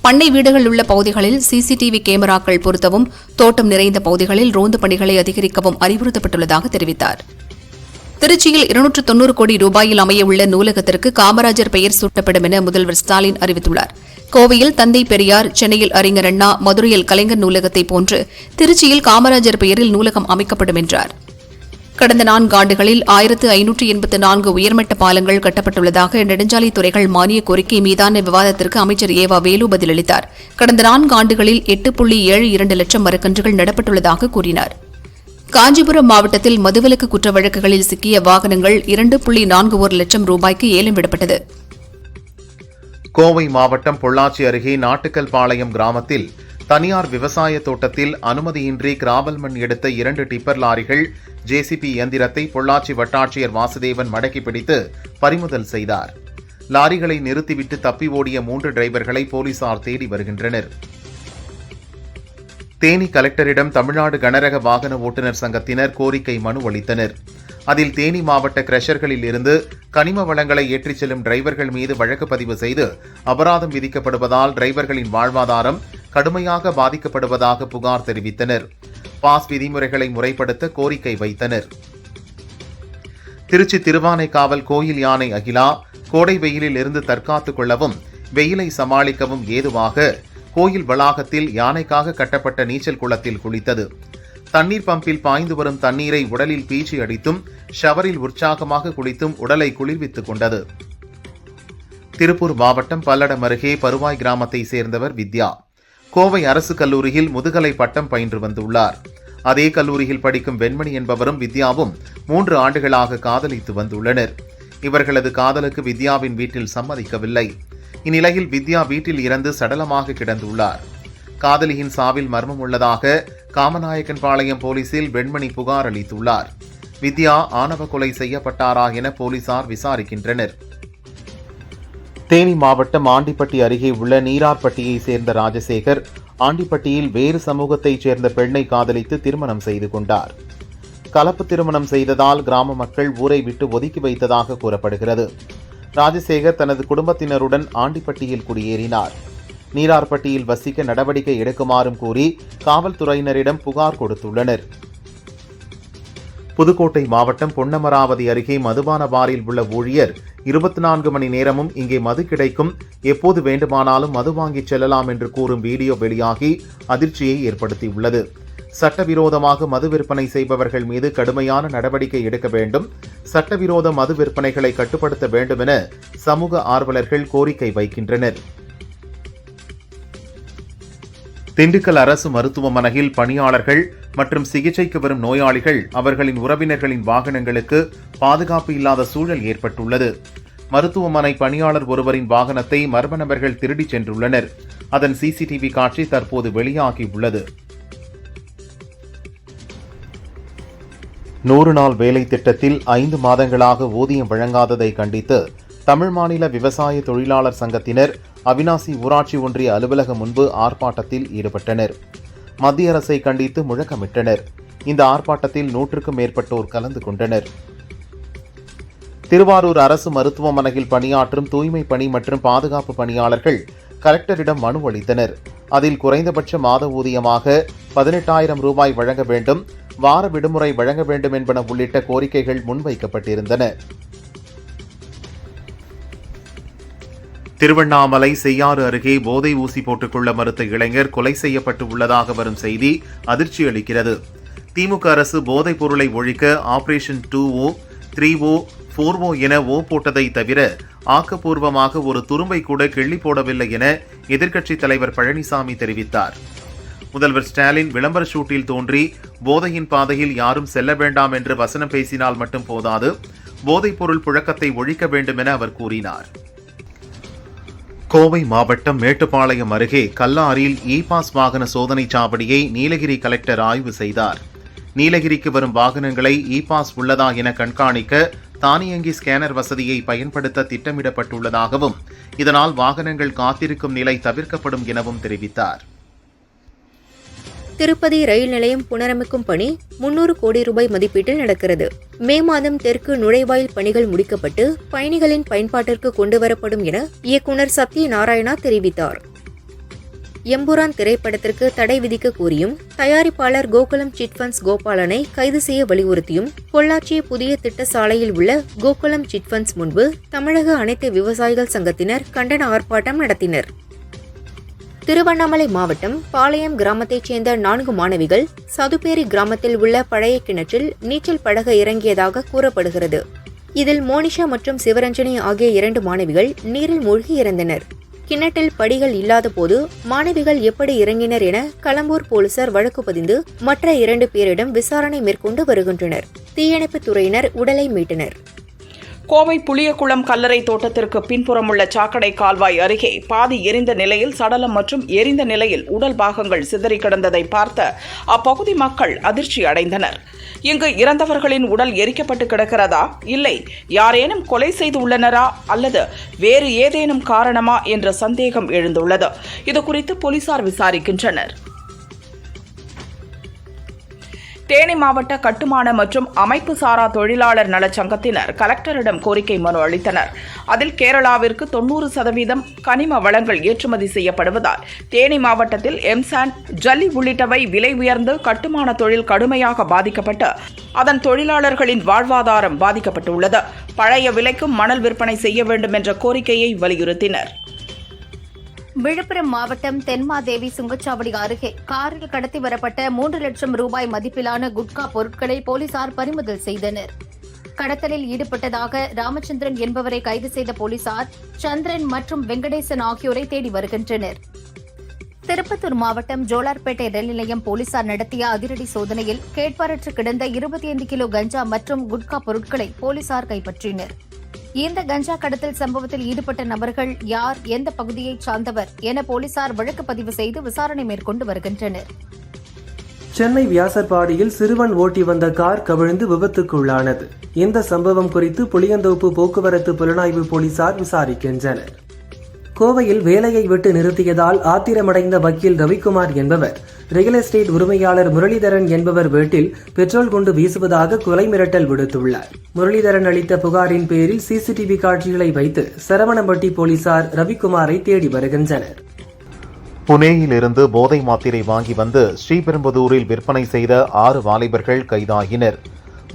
பண்ணை வீடுகள் உள்ள பகுதிகளில் சிசிடிவி கேமராக்கள் பொருத்தவும், தோட்டம் நிறைந்த பகுதிகளில் ரோந்து பணிகளை அதிகரிக்கவும் அறிவுறுத்தப்பட்டுள்ளதாக தெரிவித்தார். திருச்சியில் 290 கோடி ரூபாயில் அமையவுள்ள நூலகத்திற்கு காமராஜர் பெயர் சூட்டப்படும் என முதல்வர் ஸ்டாலின் அறிவித்துள்ளார். கோவையில் தந்தை பெரியார், சென்னையில் அறிஞர் அண்ணா, மதுரையில் கலைஞர் நூலகத்தை போன்று திருச்சியில் காமராஜர் பெயரில் நூலகம் அமைக்கப்படும் என்றார். கடந்த 4 ஆண்டுகளில் 1584 உயர்மட்ட பாலங்கள் கட்டப்பட்டுள்ளதாக நெடுஞ்சாலைத்துறைகள் மானிய கோரிக்கை மீதான விவாதத்திற்கு அமைச்சர் ஏவா வேலு பதிலளித்தார். கடந்த 4 ஆண்டுகளில் 8.72 லட்சம் மரக்கன்றுகள் நடப்பட்டுள்ளதாக கூறினார். காஞ்சிபுரம் மாவட்டத்தில் மதுவிலக்கு குற்ற வழக்குகளில் சிக்கிய வாகனங்கள் 2.41 லட்சம் ரூபாய்க்கு ஏலம் விடப்பட்டது. கோவை மாவட்டம் பொள்ளாச்சி அருகே நாட்டுக்கல் பாளையம் கிராமத்தில் தனியார் விவசாய தோட்டத்தில் அனுமதியின்றி கிராவல் மண் எடுத்த 2 டிப்பர் லாரிகள் ஜேசிபி இயந்திரத்தை பொள்ளாச்சி வட்டாட்சியர் வாசுதேவன் மடக்கி பிடித்து பறிமுதல் செய்தார். லாரிகளை நிறுத்திவிட்டு தப்பி ஓடிய 3 டிரைவர்களை போலீசார் தேடி வருகின்றனர். தேனி கலெக்டரிடம் தமிழ்நாடு கனரக வாகன ஓட்டுநர் சங்கத்தினர் கோரிக்கை மனு அளித்தனர். அதில் தேனி மாவட்ட கிரஷர்களில் இருந்து கனிம வளங்களை ஏற்றிச் செல்லும் டிரைவர்கள் மீது வழக்கு பதிவு செய்து அபராதம் விதிக்கப்படுவதால் டிரைவர்களின் வாழ்வாதாரம் கடுமையாக பாதிக்கப்படுவதாக புகார் தெரிவித்தனர். பாஸ் விதிமுறைகளை முறைப்படுத்த கோரிக்கை வைத்தனர். திருச்சி திருவானைக்காவல் கோயில் யானை அகிலா கோடை வெயிலில் இருந்து தற்காத்துக் கொள்ளவும் வெயிலை சமாளிக்கவும் ஏதுவாக கோயில் வளாகத்தில் யானைக்காக கட்டப்பட்ட நீச்சல் குளத்தில் குளித்தது. தண்ணீர் பம்பில் பாய்ந்து வரும் தண்ணீரை உடலில் பீச்சி அடித்தும் ஷவரில் உற்சாகமாக குளித்தும் உடலை குளிர்வித்துக் கொண்டது. திருப்பூர் மாவட்டம் பல்லடம் அருகே பருவாய் கிராமத்தை சேர்ந்தவர் வித்யா. கோவை அரசு கல்லூரியில் முதுகலை பட்டம் பயின்று வந்துள்ளார். அதே கல்லூரியில் படிக்கும் வெண்மணி என்பவரும் வித்யாவும் 3 ஆண்டுகளாக காதலித்து வந்துள்ளனர். இவர்களது காதலுக்கு வித்யாவின் வீட்டில் சம்மதிக்கவில்லை. இந்நிலையில் வித்யா வீட்டில் இறந்து சடலமாக கிடந்துள்ளார். காதலியின் சாவில் மர்மம் உள்ளதாக காமநாயக்கன் பாளையம் போலீசில் வெண்மணி புகார் அளித்துள்ளார். வித்யா ஆணவ கொலை செய்யப்பட்டாரா என போலீசார் விசாரிக்கின்றனர். தேனி மாவட்டம் ஆண்டிப்பட்டி அருகே உள்ள நீரார்பட்டியை சேர்ந்த ராஜசேகர் ஆண்டிப்பட்டியில் வேறு சமூகத்தைச் சேர்ந்த பெண்ணை காதலித்து திருமணம் செய்து கொண்டார். கலப்பு திருமணம் செய்ததால் கிராம மக்கள் ஊரை விட்டு ஒதுக்கி வைத்ததாக கூறப்படுகிறது. ராஜசேகர் தனது குடும்பத்தினருடன் ஆண்டிப்பட்டியில் குடியேறினார். நீரார்பட்டியில் வசிக்க நடவடிக்கை எடுக்குமாறும் கூறி காவல்துறையினரிடம் புகார் கொடுத்துள்ளனர். புதுக்கோட்டை மாவட்டம் பொன்னமராவதி அருகே மதுபான பாரில் உள்ள ஊழியர் 24 மணி நேரமும் இங்கே மது கிடைக்கும், எப்போது வேண்டுமானாலும் மது வாங்கிச் செல்லலாம் என்று கூறும் வீடியோ வெளியாகி அதிர்ச்சியை ஏற்படுத்தியுள்ளது. சட்டவிரோதமாக மது விற்பனை செய்பவர்கள் மீது கடுமையான நடவடிக்கை எடுக்க வேண்டும், சட்டவிரோத மது விற்பனைகளை கட்டுப்படுத்த வேண்டும் என சமூக ஆர்வலர்கள் கோரிக்கை வைக்கின்றனர். திண்டுக்கல் அரசு மருத்துவமனையில் பணியாளர்கள் மற்றும் சிகிச்சைக்கு வரும் நோயாளிகள் அவர்களின் உறவினர்களின் வாகனங்களுக்கு பாதுகாப்பு இல்லாத சூழல் ஏற்பட்டுள்ளது. மருத்துவமனை பணியாளர் ஒருவரின் வாகனத்தை மர்ம நபர்கள் திருடிச் சென்றுள்ளனர். அதன் சிசிடிவி காட்சி தற்போது வெளியாகியுள்ளது. 100 நாள் வேலை திட்டத்தில் 5 மாதங்களாக ஊதியம் வழங்காததை கண்டித்து தமிழ் மாநில விவசாய தொழிலாளர் சங்கத்தினர் அவிநாசி ஊராட்சி ஒன்றிய அலுவலகம் முன்பு ஆர்ப்பாட்டத்தில் ஈடுபட்டனர். மத்திய அரசை கண்டித்து முழக்கமிட்டனர். இந்த ஆர்ப்பாட்டத்தில் 100க்கும் மேற்பட்டோர் கலந்து கொண்டனர். திருவாரூர் அரசு மருத்துவமனையில் பணியாற்றும் தூய்மை பணி மற்றும் பாதுகாப்பு பணியாளர்கள் கலெக்டரிடம் மனு அளித்தனர். அதில் குறைந்தபட்ச மாத ஊதியமாக 18,000 ரூபாய் வழங்க வேண்டும், வார விடுமுறை வழங்க வேண்டும் என்பன உள்ளிட்ட கோரிக்கைகள் முன்வைக்கப்பட்டிருந்தன. திருவண்ணாமலை செய்யாறு அருகே போதை ஊசி போட்டுக்கொள்ள மறுத்த இளைஞர் கொலை செய்யப்பட்டு உள்ளதாக வரும் செய்தி அதிர்ச்சி அளிக்கிறது. திமுக அரசு போதைப் பொருளை ஒழிக்க ஆபரேஷன் 2O, 3O, 4O என போட்டதை தவிர ஆக்கப்பூர்வமாக ஒரு துரும்பை கூட கிள்ளி போடவில்லை என எதிர்க்கட்சித் தலைவர் பழனிசாமி தெரிவித்தார். முதல்வர் ஸ்டாலின் விளம்பர ஷூட்டில் தோன்றி போதையின் பாதையில் யாரும் செல்ல வேண்டாம் என்று வசனம் பேசினால் மட்டும் போதாது, போதைப் பொருள் புழக்கத்தை ஒழிக்க வேண்டும் என அவர் கூறினார். கோவை மாவட்டம் மேட்டுப்பாளையம் அருகே கல்லாரில் இ-பாஸ் வாகன சோதனை சாவடியை நீலகிரி கலெக்டர் ஆய்வு செய்தார். நீலகிரிக்கு வரும் வாகனங்களை இ-பாஸ் உள்ளதா என கண்காணிக்க தானியங்கி ஸ்கேனர் வசதியை பயன்படுத்த திட்டமிடப்பட்டுள்ளதாகவும், இதனால் வாகனங்கள் காத்திருக்கும் நிலை தவிர்க்கப்படும் எனவும் தெரிவித்தார். திருப்பதி ரயில் நிலையம் புனரமைக்கும் பணி 300 கோடி ரூபாய் மதிப்பீட்டில் நடக்கிறது. மே மாதம் தெற்கு நுழைவாயில் பணிகள் முடிக்கப்பட்டு பயணிகளின் பயன்பாட்டிற்கு கொண்டுவரப்படும் என இயக்குநர் சத்யநாராயணா தெரிவித்தார். எம்புரான் திரைப்படத்திற்கு தடை விதிக்க கோரியும் தயாரிப்பாளர் கோகுலம் சிட்பண்ட்ஸ் கோபாலனை கைது செய்ய வலியுறுத்தியும் பொள்ளாச்சி புதிய திட்ட சாலையில் உள்ள கோகுலம் சிட்பண்ட்ஸ் முன்பு தமிழக அனைத்து விவசாயிகள் சங்கத்தினர் கண்டன ஆர்ப்பாட்டம் நடத்தினர். திருவண்ணாமலை மாவட்டம் பாளையம் கிராமத்தைச் சேர்ந்த 4 மாணவிகள் சதுப்பேரி கிராமத்தில் உள்ள பழைய கிணற்றில் நீச்சல் பழக இறங்கியதாக கூறப்படுகிறது. இதில் மோனிஷா மற்றும் சிவரஞ்சனி ஆகிய 2 மாணவிகள் நீரில் மூழ்கி இறந்தனர். கிணற்றில் படிகள் இல்லாத போது மாணவிகள் எப்படி இறங்கினர் என களம்பூர் போலீசார் வழக்கு பதிந்து மற்ற 2 பேரிடம் விசாரணை மேற்கொண்டு வருகின்றனர். தீயணைப்புத் துறையினர் உடலை மீட்டனர். கோவை புளியகுளம் கல்லறை தோட்டத்திற்கு பின்புறம் உள்ள சாக்கடை கால்வாய் அருகே பாதி எரிந்த நிலையில் சடலம் மற்றும் எரிந்த நிலையில் உடல் பாகங்கள் சிதறி கிடந்ததை பார்த்த அப்பகுதி மக்கள் அதிர்ச்சி அடைந்தனர். இங்கு இறந்தவர்களின் உடல் எரிக்கப்பட்டு கிடக்கிறதா, இல்லை யாரேனும் கொலை செய்து உள்ளனரா அல்லது வேறு ஏதேனும் காரணமா என்ற சந்தேகம் எழுந்துள்ளது. இதுகுறித்து போலீசார் விசாரிக்கின்றனர். தேனி மாவட்ட கட்டுமான மற்றும் அமைப்பு சாரா தொழிலாளர் நலச்சங்கத்தினர் கலெக்டரிடம் கோரிக்கை மனு அளித்தனர். அதில் கேரளாவிற்கு 90% கனிம வளங்கள் ஏற்றுமதி செய்யப்படுவதால் தேனி மாவட்டத்தில் எம்சாண்ட், ஜல்லி உள்ளிட்டவை விலை உயர்ந்து கட்டுமான தொழில் கடுமையாக பாதிக்கப்பட்டு அதன் தொழிலாளர்களின் வாழ்வாதாரம் பாதிக்கப்பட்டுள்ளது. பழைய விலைக்கும் மணல் விற்பனை செய்ய வேண்டும் என்ற கோரிக்கையை வலியுறுத்தினர். விழுப்புரம் மாவட்டம் தென்மாதேவி சுங்கச்சாவடி அருகே காரில் கடத்தி வரப்பட்ட 3 லட்சம் ரூபாய் மதிப்பிலான குட்கா பொருட்களை போலீசார் பறிமுதல் செய்தனர். கடத்தலில் ஈடுபட்டதாக ராமச்சந்திரன் என்பவரை கைது செய்த போலீசார் சந்திரன் மற்றும் வெங்கடேசன் ஆகியோரை தேடி வருகின்றனர். திருப்பத்தூர் மாவட்டம் ஜோலார்பேட்டை ரயில் நிலையம் போலீசார் நடத்திய அதிரடி சோதனையில் கேட்பாரற்று கிடந்த 25 கிலோ கஞ்சா மற்றும் குட்கா பொருட்களை போலீசார் கைப்பற்றினர். இந்த கஞ்சா கடத்தல் சம்பவத்தில் ஈடுபட்ட நபர்கள் யார், எந்த பகுதியைச் சார்ந்தவர் என போலீசார் வழக்கு பதிவு செய்து விசாரணை மேற்கொண்டு வருகின்றனர். சென்னை வியாசர்பாடியில் சிறுவன் ஓட்டி வந்த கார் கவிழ்ந்து விபத்துக்குள்ளானது. இந்த சம்பவம் குறித்து புளியந்தோப்பு போக்குவரத்து புலனாய்வு போலீசார் விசாரிக்கின்றனர். கோவையில் வேலையை விட்டு நிறுத்தியதால் ஆத்திரமடைந்த வக்கீல் ரவிக்குமார் என்பவர் ரியல் எஸ்டேட் உரிமையாளர் முரளிதரன் என்பவர் வீட்டில் பெட்ரோல் குண்டு வீசுவதாக கொலை மிரட்டல் விடுத்துள்ளார். முரளிதரன் அளித்த புகாரின் பேரில் சிசிடிவி காட்சிகளை வைத்து சரவணம்பட்டி போலீசார் ரவிக்குமாரை தேடி வருகின்றனர். புனேயில் இருந்து போதை மாத்திரை வாங்கி வந்து ஸ்ரீபெரும்புதூரில் விற்பனை செய்த 6 வாலிபர்கள் கைதாகினர்.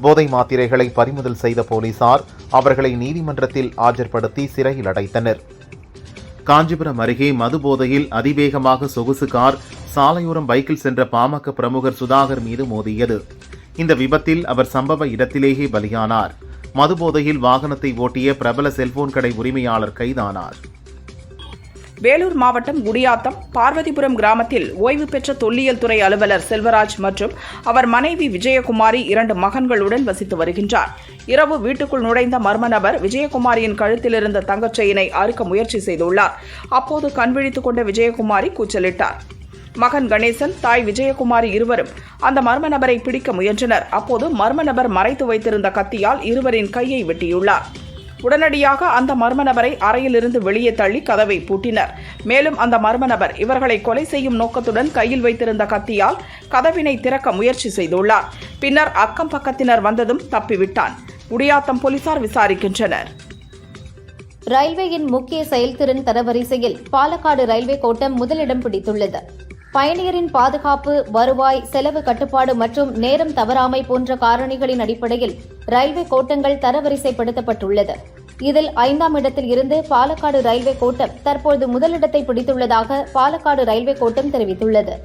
போதை மாத்திரைகளை பறிமுதல் செய்த போலீசார் அவர்களை நீதிமன்றத்தில் ஆஜர்படுத்தி சிறையில் அடைத்தனர். காஞ்சிபுரம் அருகே மது போதையில் அதிவேகமாக சொகுசு கார் சாலையோரம் பைக்கில் சென்ற பாமக பிரமுகர் சுதாகர் மீது மோதியது. இந்த விபத்தில் அவர் சம்பவ இடத்திலேயே பலியானார். மது போதையில் வாகனத்தை ஓட்டிய பிரபல செல்போன் கடை உரிமையாளர் கைதானார். வேலூர் மாவட்டம் குடியாத்தம் பார்வதிபுரம் கிராமத்தில் ஓய்வு பெற்ற தொல்லியல் துறை அலுவலர் செல்வராஜ் மற்றும் அவர் மனைவி விஜயகுமாரி 2 மகன்களுடன் வசித்து வருகின்றார். இரவு வீட்டுக்குள் நுழைந்த மர்ம நபர் விஜயகுமாரியின் கழுத்தில் இருந்த தங்கச் செயினை அறுக்க முயற்சி செய்துள்ளார். அப்போது கண்விழித்துக் கொண்ட விஜயகுமாரி கூச்சலிட்டார். மகன் கணேசன், தாய் விஜயகுமாரி இருவரும் அந்த மர்ம நபரை பிடிக்க முயன்றனர். அப்போது மர்ம நபர் மறைத்து வைத்திருந்த கத்தியால் இருவரின் கையை வெட்டியுள்ளார். உடனடியாக அந்த மர்ம நபரை அறையிலிருந்து வெளியே தள்ளி கதவை பூட்டினர். மேலும் அந்த மர்ம நபர் இவர்களை கொலை செய்யும் நோக்கத்துடன் கையில் வைத்திருந்த கத்தியால் கதவினை திறக்க முயற்சி செய்துள்ளார். பின்னர் அக்கம் பக்கத்தினர் வந்ததும் தப்பிவிட்டான். குடியாத்தம் போலீசார் விசாரிக்கின்றனர். ரயில்வேயின் முக்கிய செயல்திறன் தரவரிசையில் பாலக்காடு ரயில்வே கோட்டம் முதலிடம் பிடித்துள்ளது. பயணியரின் பாதுகாப்பு, வருவாய், செலவு கட்டுப்பாடு மற்றும் நேரம் தவறாமை போன்ற காரணிகளின் அடிப்படையில் ரயில்வே கோட்டங்கள் தரவரிசைப்படுத்தப்பட்டுள்ளது. இதில் 5ஆம் இடத்தில் இருந்து பாலக்காடு ரயில்வே கோட்டம் தற்போது முதலிடத்தை பிடித்துள்ளதாக பாலக்காடு ரயில்வே கோட்டம் தெரிவித்துள்ளது.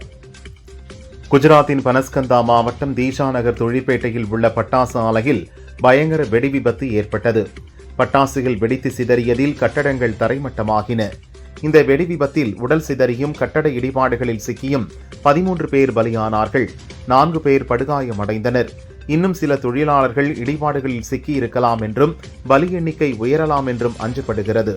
குஜராத்தின் பனஸ்கந்தா மாவட்டம் தீஷா நகர் தொழிற்பேட்டையில் உள்ள பட்டாசு ஆலையில் பயங்கர வெடி விபத்து ஏற்பட்டது. பட்டாசுகள் வெடித்து சிதறியதில் கட்டடங்கள் தரைமட்டமாகின. இந்த வெடி விபத்தில் உடல் சிதறியும் கட்டட இடிபாடுகளில் சிக்கியும் 13 பேர் பலியானார்கள். 4 பேர் படுகாயமடைந்தனர். இன்னும் சில தொழிலாளர்கள் இடிபாடுகளில் சிக்கி இருக்கலாம் என்றும் பலி எண்ணிக்கை உயரலாம் என்றும் அஞ்சப்படுகிறது.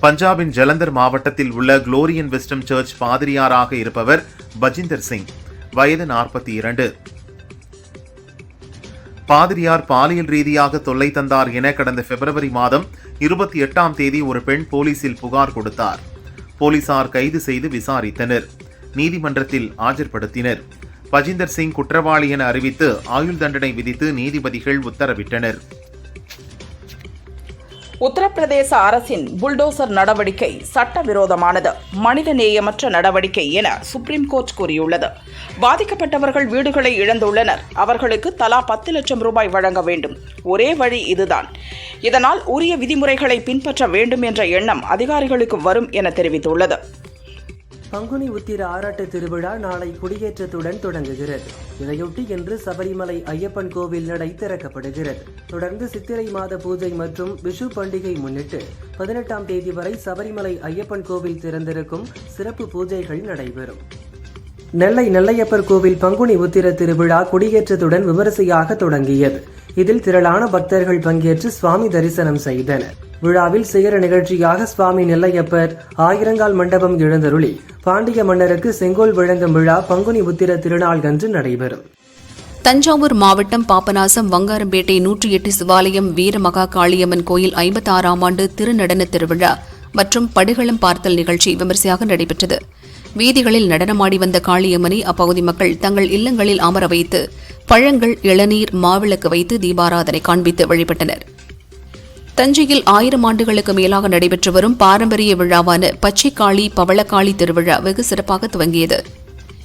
பஞ்சாபின் ஜலந்தர் மாவட்டத்தில் உள்ள குளோரியன் வெஸ்டம் சர்ச் பாதிரியாராக இருப்பவர் பஜிந்தர் சிங், வயது 42. பாதிரியார் பாலியல் ரீதியாக தொல்லை தந்தார் என கடந்த பிப்ரவரி மாதம் 28ஆம் தேதி ஒரு பெண் போலீசில் புகார் கொடுத்தார். போலீசார் கைது செய்து விசாரித்தனர். நீதிமன்றத்தில் ஆஜர்படுத்தினர். பஜிந்தர் சிங் குற்றவாளி என அறிவித்து ஆயுள் தண்டனை விதித்து நீதிபதிகள் உத்தரவிட்டனர். உத்தரப்பிரதேச அரசின் புல்டோசர் நடவடிக்கை சட்டவிரோதமானது, மனிதநேயமற்ற நடவடிக்கை என சுப்ரீம் கோர்ட் கூறியுள்ளது. பாதிக்கப்பட்டவர்கள் வீடுகளை இழந்துள்ளனர். அவர்களுக்கு தலா 10 லட்சம் ரூபாய் வழங்க வேண்டும். ஒரே வழி இதுதான். இதனால் உரிய விதிமுறைகளை பின்பற்ற வேண்டும் என்ற எண்ணம் அதிகாரிகளுக்கு வரும் என தெரிவித்துள்ளது. பங்குனி உத்திர ஆராட்டு திருவிழா நாளை கொடியேற்றத்துடன் தொடங்குகிறது. இதையொட்டி இன்று சபரிமலை ஐயப்பன் கோவில் நடை திறக்கப்படுகிறது. தொடர்ந்து சித்திரை மாத பூஜை மற்றும் விஷு பண்டிகை முன்னிட்டு 18ஆம் தேதி வரை சபரிமலை ஐயப்பன் கோவில் திறந்திருக்கும் சிறப்பு பூஜைகள் நடைபெறும். நெல்லை நெல்லையப்பர் கோவில் பங்குனி உத்திர திருவிழா கொடியேற்றத்துடன் விமரிசையாக தொடங்கியது. இதில் திரளான பக்தர்கள் பங்கேற்று சுவாமி தரிசனம் செய்தனர். விழாவில் சிகர நிகழ்ச்சியாக சுவாமி நெல்லையப்பர் ஆயிரங்கால் மண்டபம் எழுந்தருளி பாண்டிய மன்னருக்கு செங்கோல் வழங்கும் விழா பங்குனி உத்திர திருநாள் அன்று நடைபெறும். தஞ்சாவூர் மாவட்டம் பாபநாசம் வங்காரம்பேட்டை 108 சிவாலயம் வீரமகா காளியம்மன் கோயில் 56ஆம் ஆண்டு திருநடன திருவிழா மற்றும் படுகளம் பார்த்தல் நிகழ்ச்சி விமரிசையாக நடைபெற்றது. வீதிகளில் நடனமாடி வந்த காளியம்மனை அப்பகுதி மக்கள் தங்கள் இல்லங்களில் அமர வைத்து பழங்கள், இளநீர், மாவிளக்கு வைத்து தீபாராதனை காண்பித்து வழிபட்டனர். தஞ்சையில் 1000 ஆண்டுகளுக்கு மேலாக நடைபெற்று வரும் பாரம்பரிய விழாவான பச்சைக்காளி பவளக்காளி திருவிழா வெகு சிறப்பாக துவங்கியது.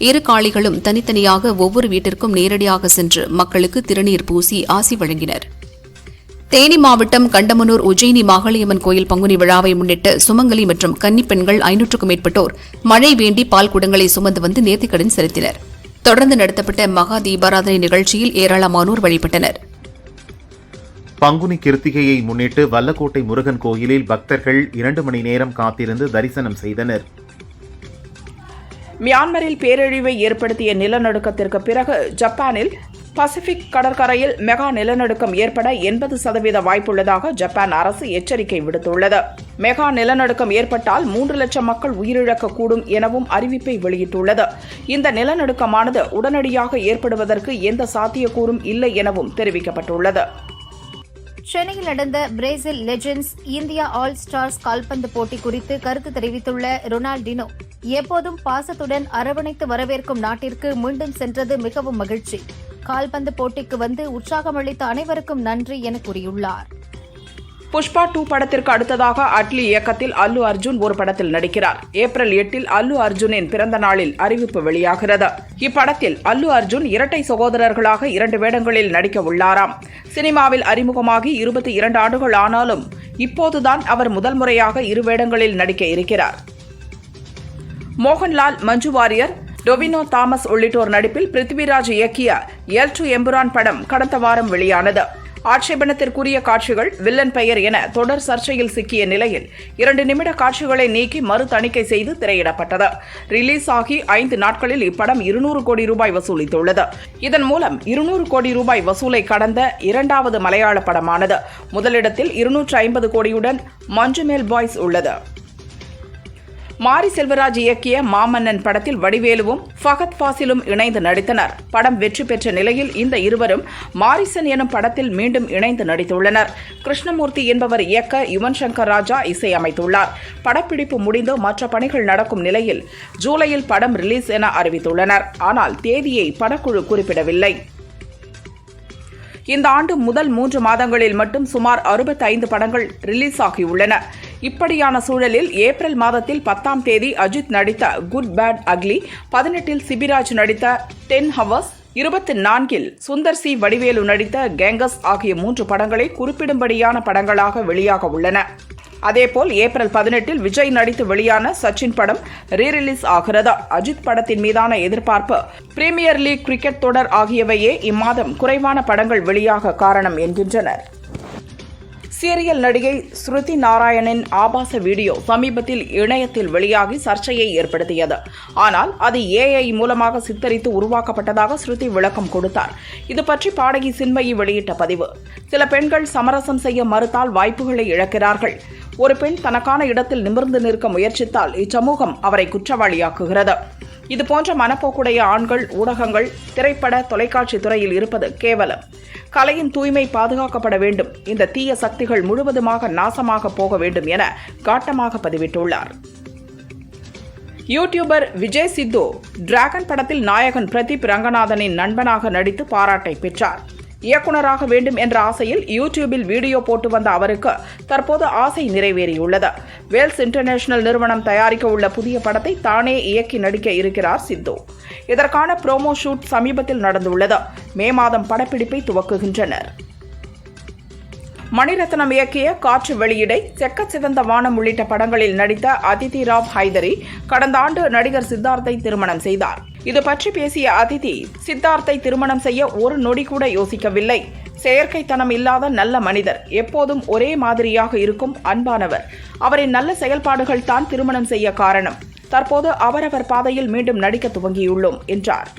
இரு காளிகளும் தனித்தனியாக ஒவ்வொரு வீட்டிற்கும் நேரடியாக சென்று மக்களுக்கு திருநீர் பூசி ஆசி வழங்கினர். தேனி மாவட்டம் கண்டமனூர் உஜ்ஜயினி மாகாளியம்மன் கோயில் பங்குனி விழாவை முன்னிட்டு சுமங்கலி மற்றும் கன்னிப் பெண்கள் 500க்கும் மேற்பட்டோர் மழை வேண்டி பால் குடங்களை சுமந்து வந்து நேர்த்திக்கடன் செலுத்தினர். தொடர்ந்து நடத்தப்பட்ட மகா தீபாராதனை நிகழ்ச்சியில் ஏராளமானோர் வழிபட்டனர். பங்குனி கிருத்திகையை முன்னிட்டு வல்லக்கோட்டை முருகன் கோயிலில் பக்தர்கள் 2 மணி நேரம் காத்திருந்து தரிசனம் செய்தனர். மியான்மரில் பேரழிவை ஏற்படுத்திய நிலநடுக்கத்திற்கு பிறகு ஜப்பானில் பசிபிக் கடற்கரையில் மெகா நிலநடுக்கம் ஏற்பட 80% வாய்ப்புள்ளதாக ஜப்பான் அரசு எச்சரிக்கை விடுத்துள்ளது. மெகா நிலநடுக்கம் ஏற்பட்டால் 3 லட்சம் மக்கள் உயிரிழக்கக்கூடும் எனவும் அறிவிப்பை வெளியிட்டுள்ளது. இந்த நிலநடுக்கமானது உடனடியாக ஏற்படுவதற்கு எந்த சாத்தியக்கூறும் இல்லை எனவும் தெரிவிக்கப்பட்டுள்ளது. சென்னையில் நடந்த Brazil legends India all stars கால்பந்து போட்டி குறித்து கருத்து தெரிவித்துள்ள ரொனால்டினோ, எப்போதும் பாசத்துடன் அரவணைத்து வரவேற்கும் நாட்டிற்கு மீண்டும் சென்றது மிகவும் மகிழ்ச்சி. கால்பந்து போட்டிக்கு வந்து உற்சாகமளித்த அனைவருக்கும் நன்றி என கூறியுள்ளார். புஷ்பா 2 படத்திற்கு அடுத்ததாக அட்லி இயக்கத்தில் அல்லு அர்ஜுன் ஒரு படத்தில் நடிக்கிறார். ஏப்ரல் 8 அல்லு அர்ஜுனின் பிறந்த நாளில் அறிவிப்பு வெளியாகிறது. இப்படத்தில் அல்லு அர்ஜுன் இரட்டை சகோதரர்களாக 2 வேடங்களில் நடிக்க உள்ளாராம். சினிமாவில் அறிமுகமாகி 22 ஆண்டுகள் ஆனாலும் இப்போதுதான் அவர் முதல் முறையாக 2 வேடங்களில் நடிக்க இருக்கிறார். மோகன்லால், மஞ்சு வாரியர், டொவினோ தாமஸ் உள்ளிட்டோர் நடிப்பில் பிருத்திவிராஜ் இயக்கிய எல்2 எம்புரான் படம் கடந்த வாரம் வெளியானது. ஆட்சேபனத்திற்குரிய காட்சிகள், வில்லன் பெயர் என தொடர் சர்ச்சையில் சிக்கிய நிலையில் 2 நிமிட காட்சிகளை நீக்கி மறு தணிக்கை செய்து திரையிடப்பட்டது. ரிலீஸ் ஆகி 5 நாட்களில் இப்படம் 200 கோடி ரூபாய் வசூலித்துள்ளது. இதன் மூலம் 200 கோடி ரூபாய் வசூலை கடந்த 2வது மலையாள படமானது. முதலிடத்தில் 250 கோடியுடன் மஞ்சுமேல் பாய்ஸ் உள்ளது. மாரி செல்வராஜ் இயக்கிய மாமன்னன் படத்தில் வடிவேலுவும் ஃபகத் ஃபாசிலும் இணைந்து நடித்தனர். படம் வெற்றி பெற்ற நிலையில் இந்த இருவரும் மாரிசன் எனும் படத்தில் மீண்டும் இணைந்து நடித்துள்ளனர். கிருஷ்ணமூர்த்தி என்பவர் இயக்க யுவன் சங்கர் ராஜா இசையமைத்துள்ளார். படப்பிடிப்பு முடிந்து மற்ற பணிகள் நடக்கும் நிலையில் ஜூலையில் படம் ரிலீஸ் என அறிவித்துள்ளனர். ஆனால் தேதியை படக்குழு குறிப்பிடவில்லை. இந்த ஆண்டு முதல் 3 மாதங்களில் மட்டும் சுமார் 65 படங்கள் ரிலீஸ் ஆகியுள்ளன. இப்படியான சூழலில் ஏப்ரல் மாதத்தில் 10ஆம் தேதி அஜித் நடித்த குட் பேட் அக்லி, 18இல் சிபிராஜ் நடித்த 10 ஹவர்ஸ், 24இல் சுந்தர் சி வடிவேலு நடித்த கேங்கஸ் ஆகிய 3 படங்களை குறிப்பிடும்படியான படங்களாக வெளியாக உள்ளன. அதேபோல் ஏப்ரல் 18இல் விஜய் நடித்து வெளியான சச்சின் படம் ரீரிலீஸ் ஆகிறது. அஜித் படத்தின் மீதான எதிர்பார்ப்பு, பிரீமியர் லீக் கிரிக்கெட் தொடர் ஆகியவையே இம்மாதம் குறைவான படங்கள் வெளியாக காரணம் என்கின்றனர். சீரியல் நடிகை ஸ்ருதி நாராயணின் ஆபாச வீடியோ சமீபத்தில் இணையத்தில் வெளியாகி சர்ச்சையை ஏற்படுத்தியது. ஆனால் அது AI மூலமாக சித்தரித்து உருவாக்கப்பட்டதாக ஸ்ருதி விளக்கம் கொடுத்தார். இது பற்றி பாடகி சின்மயி வெளியிட்ட பதிவு: சில பெண்கள் சமரசம் செய்ய மறுத்தால் வாய்ப்புகளை இழக்கிறார்கள். ஒரு பெண் தனக்கான இடத்தில் நிமிர்ந்து நிற்க முயற்சித்தால் இச்சமூகம் அவரை குற்றவாளியாக்குகிறது. இதுபோன்ற மனப்போக்குடைய ஆண்கள் ஊடகங்கள், திரைப்பட, தொலைக்காட்சி துறையில் இருப்பது கேவலம். கலையின் தூய்மை பாதுகாக்கப்பட வேண்டும். இந்த தீய சக்திகள் முழுவதுமாக நாசமாக போக வேண்டும் என காட்டமாக பதிவிட்டுள்ளார். யூடியூபர் விஜய் சித்து டிராகன் படத்தில் நாயகன் பிரதீப் ரங்கநாதனின் நண்பனாக நடித்து பாராட்டை பெற்றார். இயக்குநராக வேண்டும் என்ற ஆசையில் யூடியூபில் வீடியோ போட்டு வந்த அவருக்கு தற்போது ஆசை நிறைவேறியுள்ளது. வேல்ஸ் இன்டர்நேஷனல் நிறுவனம் தயாரிக்க உள்ள புதிய படத்தை தானே இயக்கி நடிக்க இருக்கிறார் சித்து. இதற்கான ப்ரோமோ ஷூட் சமீபத்தில் நடந்துள்ளது. மே மாதம் படப்பிடிப்பை துவக்குகின்றனர். மணிரத்னம் இயக்கிய காற்று வெளியிடை, செக்க சிவந்த வானம் உள்ளிட்ட படங்களில் நடித்த அதிதி ராவ் ஹைதரி கடந்த ஆண்டு நடிகர் சித்தார்த்தை திருமணம் செய்தார். இது பற்றி பேசிய அதிதி, சித்தார்த்தை திருமணம் செய்ய ஒரு நொடி கூட யோசிக்கவில்லை. செயற்கைத்தனம் இல்லாத நல்ல மனிதர், எப்போதும் ஒரே மாதிரியாக இருக்கும் அன்பானவர். அவரின் நல்ல செயல்பாடுகள் தான் திருமணம் செய்ய காரணம். தற்போது அவரவர் பாதையில் மீண்டும் நடிக்க துவங்கியுள்ளோம் என்றார்.